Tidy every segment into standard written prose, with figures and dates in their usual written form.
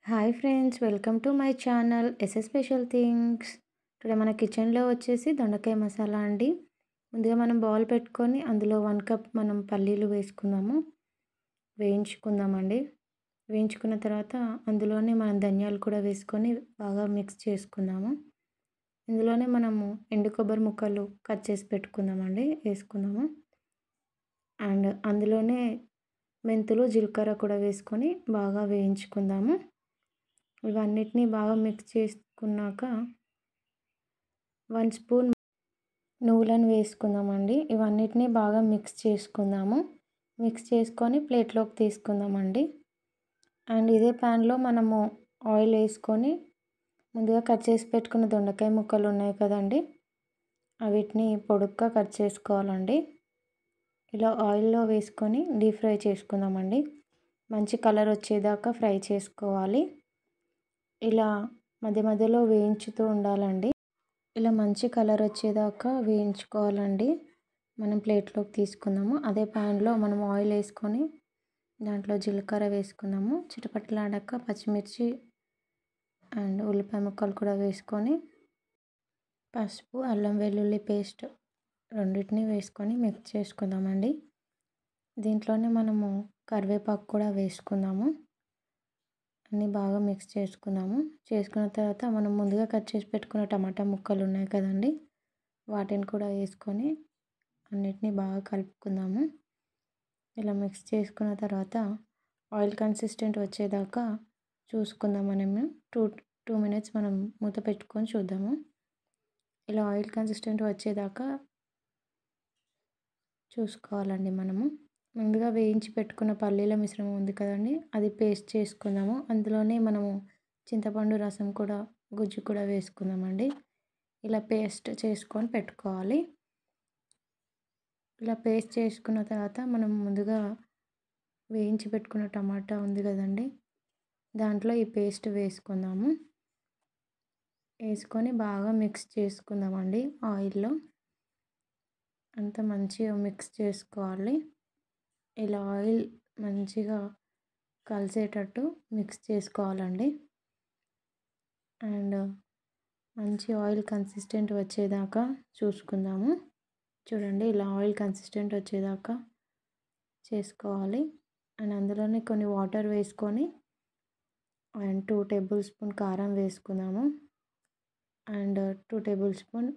Hi friends, welcome to my channel S S special things. ఇక్కడ మన కిచెన్లో వచ్చేసి దొండకాయ మసాలా అండి. ముందుగా మనం బౌల్ పెట్టుకొని అందులో 1 కప్ మనం పల్లీలు వేసుకుందాము, వేయించుకుందామండి. వేయించుకున్న తర్వాత అందులోనే మనం ధనియాలు కూడా వేసుకొని బాగా మిక్స్ చేసుకుందాము. ఇందులోనే మనము ఎండు కొబ్బరి ముక్కలు కట్ చేసి పెట్టుకుందామండి, వేసుకుందాము. అండ్ అందులోనే మెంతులు జీలకర్ర కూడా వేసుకొని బాగా వేయించుకుందాము. ఇవన్నిటిని బాగా మిక్స్ చేసుకున్నాక 1 స్పూన్ నువ్వులను వేసుకుందామండి. ఇవన్నిటిని బాగా మిక్స్ చేసుకుందాము. మిక్స్ చేసుకొని ప్లేట్లోకి తీసుకుందామండి. అండ్ ఇదే ప్యాన్లో మనము ఆయిల్ వేసుకొని ముందుగా కట్ చేసి పెట్టుకున్న దొండకాయ ముక్కలు ఉన్నాయి కదండి, వీటిని పొడుగ్గా కట్ చేసుకోవాలండి. ఇలా ఆయిల్లో వేసుకొని డీప్ ఫ్రై చేసుకుందామండి. మంచి కలర్ వచ్చేదాకా ఫ్రై చేసుకోవాలి. ఇలా మధ్య మధ్యలో వేయించుతూ ఉండాలండి. ఇలా మంచి కలర్ వచ్చేదాకా వేయించుకోవాలండి. మనం ప్లేట్లోకి తీసుకుందాము. అదే ప్యాన్లో మనం ఆయిల్ వేసుకొని దాంట్లో జీలకర్ర వేసుకుందాము. చిటపటలాడాక పచ్చిమిర్చి అండ్ ఉల్లిపాయ ముక్కలు కూడా వేసుకొని పసుపు, అల్లం వెల్లుల్లి పేస్ట్ రెండింటిని వేసుకొని మిక్స్ చేసుకుందామండి. దీంట్లోనే మనము కరివేపాకు కూడా వేసుకుందాము. అన్నీ బాగా మిక్స్ చేసుకుందాము. చేసుకున్న తర్వాత మనం ముందుగా కట్ చేసి పెట్టుకున్న టమాటా ముక్కలు ఉన్నాయి కదండి, వాటిని కూడా వేసుకొని అన్నిటినీ బాగా కలుపుకుందాము. ఇలా మిక్స్ చేసుకున్న తర్వాత ఆయిల్ కన్సిస్టెంట్ వచ్చేదాకా చూసుకుందాం. మనము 2 మినిట్స్ మనం మూత పెట్టుకొని చూద్దాము. ఇలా ఆయిల్ కన్సిస్టెంట్ వచ్చేదాకా చూసుకోవాలండి. మనము ముందుగా వేయించి పెట్టుకున్న పల్లీల మిశ్రమం ఉంది కదండి, అది పేస్ట్ చేసుకుందాము. అందులోనే మనము చింతపండు రసం కూడా గుజ్జు కూడా వేసుకుందామండి. ఇలా పేస్ట్ చేసుకొని పెట్టుకోవాలి. ఇలా పేస్ట్ చేసుకున్న తర్వాత మనం ముందుగా వేయించి పెట్టుకున్న టమాటా ఉంది కదండి, దాంట్లో ఈ పేస్ట్ వేసుకుందాము. వేసుకొని బాగా మిక్స్ చేసుకుందామండి. ఆయిల్లో అంతా మంచిగా మిక్స్ చేసుకోవాలి. ఇలా ఆయిల్ మంచిగా కలిసేటట్టు మిక్స్ చేసుకోవాలండి. అండ్ మంచి ఆయిల్ కన్సిస్టెంట్ వచ్చేదాకా చూసుకుందాము. చూడండి, ఇలా ఆయిల్ కన్సిస్టెంట్ వచ్చేదాకా చేసుకోవాలి. అండ్ అందులోనే కొన్ని వాటర్ వేసుకొని అండ్ 2 టేబుల్ స్పూన్ కారం వేసుకుందాము. అండ్ 2 టేబుల్ స్పూన్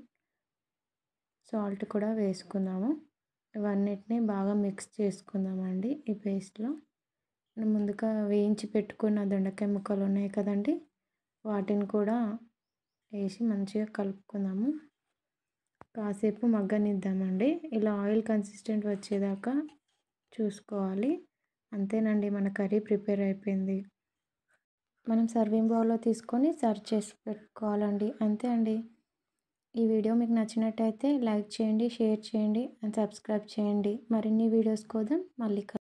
సాల్ట్ కూడా వేసుకుందాము. ఇవన్నిటిని బాగా మిక్స్ చేసుకుందామండి. ఈ పేస్ట్లో ముందుగా వేయించి పెట్టుకున్న దొండకాయ ముక్కలు ఉన్నాయి కదండి, వాటిని కూడా వేసి మంచిగా కలుపుకుందాము. కాసేపు మగ్గనిద్దామండి. ఇలా ఆయిల్ కన్సిస్టెంట్ వచ్చేదాకా చూసుకోవాలి. అంతేనండి, మన కర్రీ ప్రిపేర్ అయిపోయింది. మనం సర్వింగ్ బౌల్లో తీసుకొని సర్వ్ చేసి పెట్టుకోవాలండి. అంతే అండి. ఈ వీడియో మీకు నచ్చినట్టయితే లైక్ చేయండి, షేర్ చేయండి అండ్ సబ్స్క్రైబ్ చేయండి. మరిన్ని వీడియోస్ కోసం మళ్ళీ